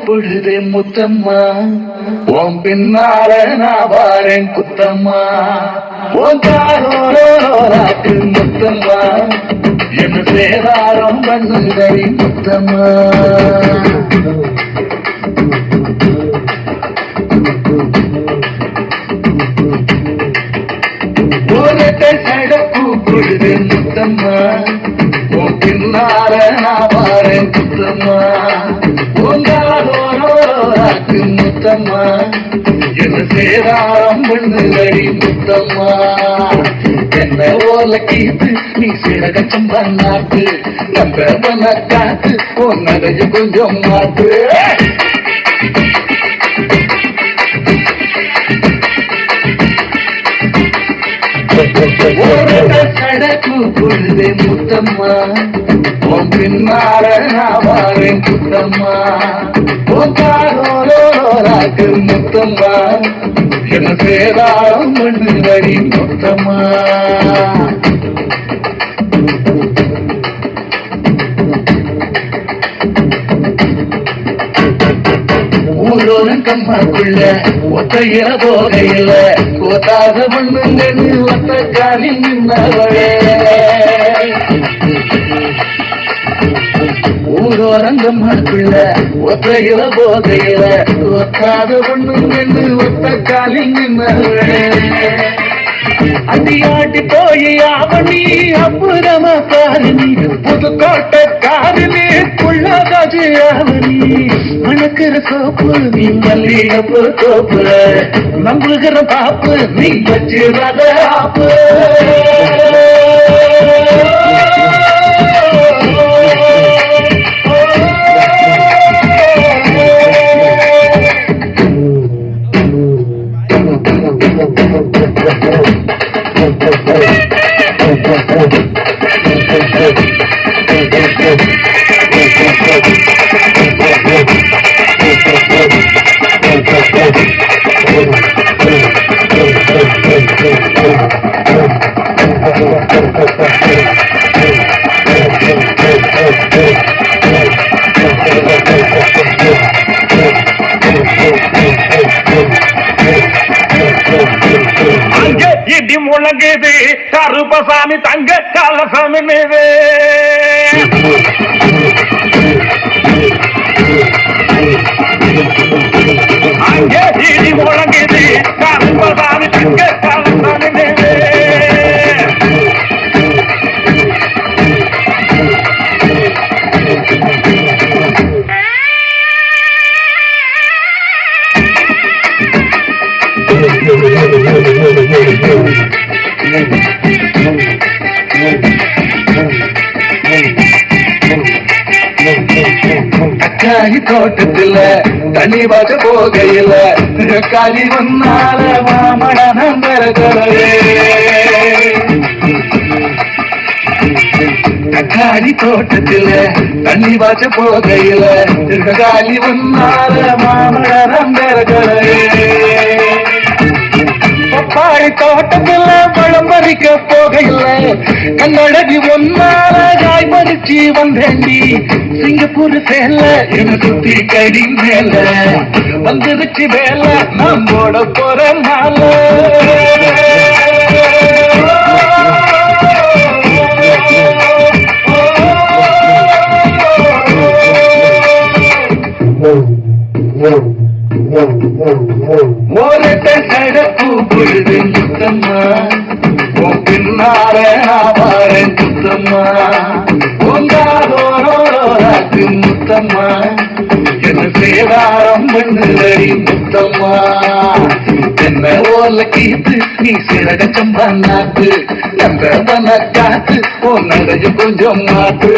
பொழுது முத்தம்மா ஓம் பின்னால நான் வாரேன் குத்தம்மா ஓங்காரோராக்கு முத்தம்மா என் சேதாரம் பண்ணுங்கடி முத்தம்மா ஓரத்தை சடக்கு பொழுது முத்தம்மா ஓம் பின்னால நான் வாரேன் குத்தம்மா ஓங்காரோராக்கு முத்தம்மா என் சேதாரம் பண்ணுங்கடி முத்தம்மா என்ன ஓலக்கீத்து நீ சிறகச்சம் பண்ணாத்து நம்ம பண்ண காத்து உன் நகைய கொஞ்சம் மாத்து சடக்கு பொழுது முத்தம்மா உன் பின்னால நான் வாரேன் குத்தம்மா ஓங்காரோராக்கு முத்தம்மா என்ன சேதாரம் பண்ணுங்கடி முத்தம்மா ஊரோரும் கம்மாக்குள்ள ஒத்தையில போகையில கோத்தாத பண்ணுங்கன்னு ஒத்த காலி நின்னவளே ஊரோரங்கம்மாக்குள்ள ஒத்தையில போகையில ஒத்தாத பண்ணுங்கன்னு ஒத்த காலி நின்னவளே அடியாட்டி போய் அவனி அப்புறமா காரணி புதுக்கோட்டை காரணி புள்ளதாஜி அவனி மணக்கிற சோப்பு நீ மல்லிகப்பு தோப்பு நம்புகிற பாப்பு நீ வச்சுறத ஆப்பு இடி முழங்குது கருப்பசாமி தங்க காலசாமி மீது அங்கே இடி முழங்குது கருப்பசாமி தங்க காலசாமி மீது தக்காளி தோட்டத்துல தண்ணி வாச போகையில காலி வந்தால மாமன நம்பரே தக்காளி தோட்டத்துல தண்ணி வாச போகையில காலி வந்தால மாமன நம்பரே பப்பாளி தோட்டத்துல பழம் பறிக்க போகையில கண்ணடகி ஒன்னால காய் பறிச்சு வந்தேண்டி சிங்கப்பூர் சேல என சுத்தி கடி மேல வந்துருச்சு வேல நான் போட போற மால ஓரத்தை சடக்கு பொழுது முத்தம்மா உன் பின்னால ஆவாரன் குத்தம்மா ஓங்காரோராக்கு முத்தம்மா என்ன பண்ணுதடி முத்தம்மா என்ன ஓல கீத்து நீ சிறக சம்பா நாத்து அந்த காத்து உன் நடைய கொஞ்சம் மாத்து